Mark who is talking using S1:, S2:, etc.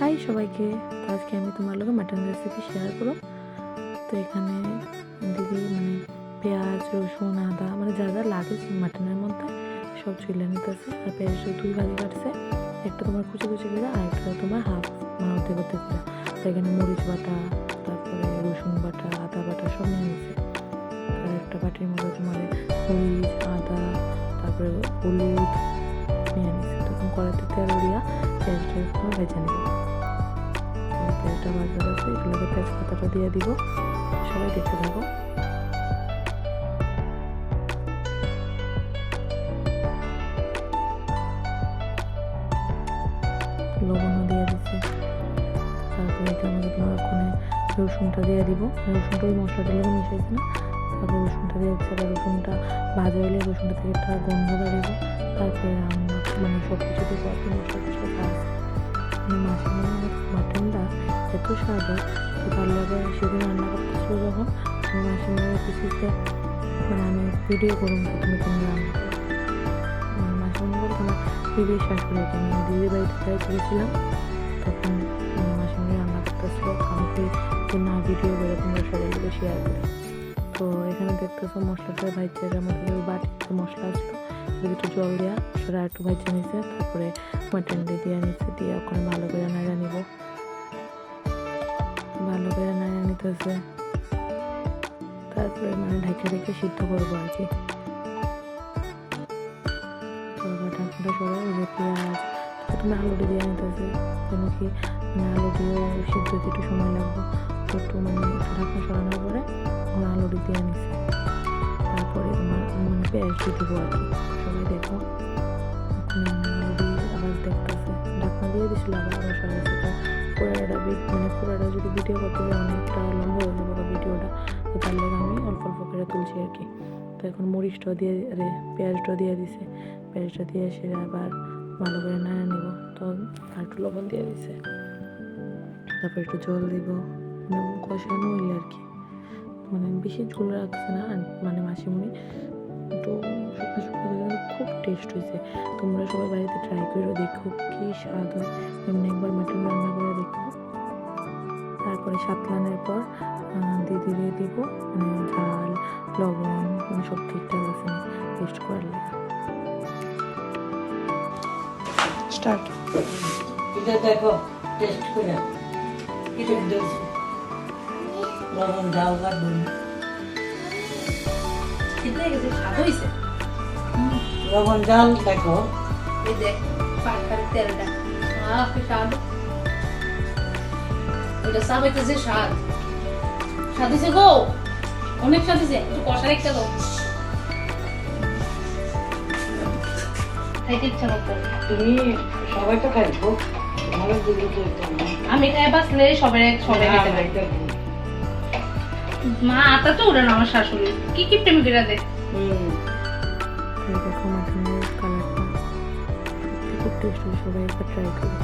S1: High সবাইকে, তো আজকে আমি তোমার লগে মাটন রেসিপি শেয়ার করো। তো এখানে দিদি পেঁয়াজ রসুন আদা যা যা লাগে মাটনের মধ্যে সব চুলে নিতেছে। আর পেঁয়াজ দুই ভাগে কাটছে, একটা তোমার কুচি কুচি করে আর একটা তোমার হাফ অর্ধেক অর্ধেক করে। তো এখানে মরিচ বাটা, তারপরে রসুন বাটা, আদা বাটা সব নিয়ে নিছে। আর একটা বাটির মধ্যে তোমার মরিচ আদা তারপরে হলুদ নিয়ে নিছে। তখন কড়াইতে তেল দিয়া পেঁয়াজটা তোমার ভেজে নেব। পেঁয়াজটা ভাজা আছে, এগুলোকে তেজপাতাটা দিয়ে দিব। সবাই দেখতে থাকো। লবণও দিয়ে দিচ্ছে। তারপরে এটার মধ্যে তোমার ওখানে রসুনটা দিয়ে দিব। রসুনটা ওই মশলাটার লোক মিশাইছে না, তারপরে রসুনটা দিয়ে দিচ্ছে। আবার রসুনটা ভাজা হলে রসুনটা থেকে একটা গন্ধ বাড়িব। তারপরে রান্না সব কিছু দিয়ে মশলা টসলা ভাজ মাটনটা এত স্বাদ হয়। তো তার লাগে সেদিন রান্না করতেছিল যখন মাসিমার পিসিতে আমি ভিডিও করুন তুমি কেমন রান্না করো। মাসিমা বলতে আমার দিদির শাশুড়িকে আমি দিদির বাড়িতে যাইতে গেছিলাম, তখন মাসিমা রান্না করতেছিল। আমাকে যে না ভিডিও করে তোমরা সবাই মিলে শেয়ার করে। তো এখানে দেখতেছো মশলাটা ভাজছে, আমাদের বাটিতে মশলা আসলো, একটু জল দেওয়া সেটা একটু ভাজছে নিচ্ছে। তারপরে মাটন দিয়ে নিচ্ছে, দিয়ে ওখানে ভালো করে নাড়া নিব। ভালো করে নাড়া নিতেছে, তারপরে ঢাকা রেখে সিদ্ধ করবো আর কি। তো ঢাকনাটা সরাই যে পেঁয়াজ প্রথমে আলুটা দিয়ে নিতেছে, কেন কি আলু দিয়েও সিদ্ধ হতে একটু সময় লাগবে। একটু ঢাকনা সরানোর পরে আলুটি দিয়ে নিচ্ছে। তারপরে তোমার পেঁয়াজ দিয়ে দেবো আর কি। সবাই দেখো আলুটি আবার দেখতেছে, ঢাকনা দিয়ে দিছিল আবার সরাইছে। তো পুরাটা যদি ভিডিও করতে যাই অনেকটা লম্বা হয়ে যাবো ভিডিওটা। তো তার লাগে আমি অল্প অল্প করে তুলছি আর কি। তো এখন মরিচটা দিয়ে পেঁয়াজটা দিয়ে দিছে, পেঁয়াজটা দিয়ে সেটা আবার ভালো করে নাড়া নিব। তো আর একটু লবণ দিয়ে দিছে, তারপর একটু জল দিব, কষানো হইলে আর কি। বেশি ঝোল রাখছে না মাসিমণি, তো শুকনো শুকনো খুব টেস্ট হয়েছে। তোমরা সবাই বাড়িতে ট্রাই করে দেখো কি স্বাদ হয়। এমনি একবার মাটন রান্না করে দেখো। তারপরে সাতলানের পর দিদি দিয়ে দিব ঝাল লবণ সব ঠিকঠাক আছে টেস্ট করার লাগে। স্টার্ট।
S2: এটা দেখো টেস্ট করে এটা দিয়েছি লবণ দাও আর বলি
S3: এটা গেছে স্বাদ হইছে।
S2: লবণ জাল দেখো
S3: এই দেখ পাটার তেলটা কি স্বাদ। এটা সাবাইতে যে স্বাদ স্বাদ হইছে গো, অনেক স্বাদ হইছে। একটু কষা একটা দাও, খাইতে ইচ্ছা করতে।
S2: তুমি সবাই তো খাইবো, ভালো দিদি তো
S3: আমি খাই বাসলে সবাই খেতে পারি। মা আতা তো ওরা আমার শাশুড়ি কি কি প্রেমী করে দেয়।
S1: দেখো মাটনের কালারটা খুব টেস্ট, সবাই একবার ট্রাই করো।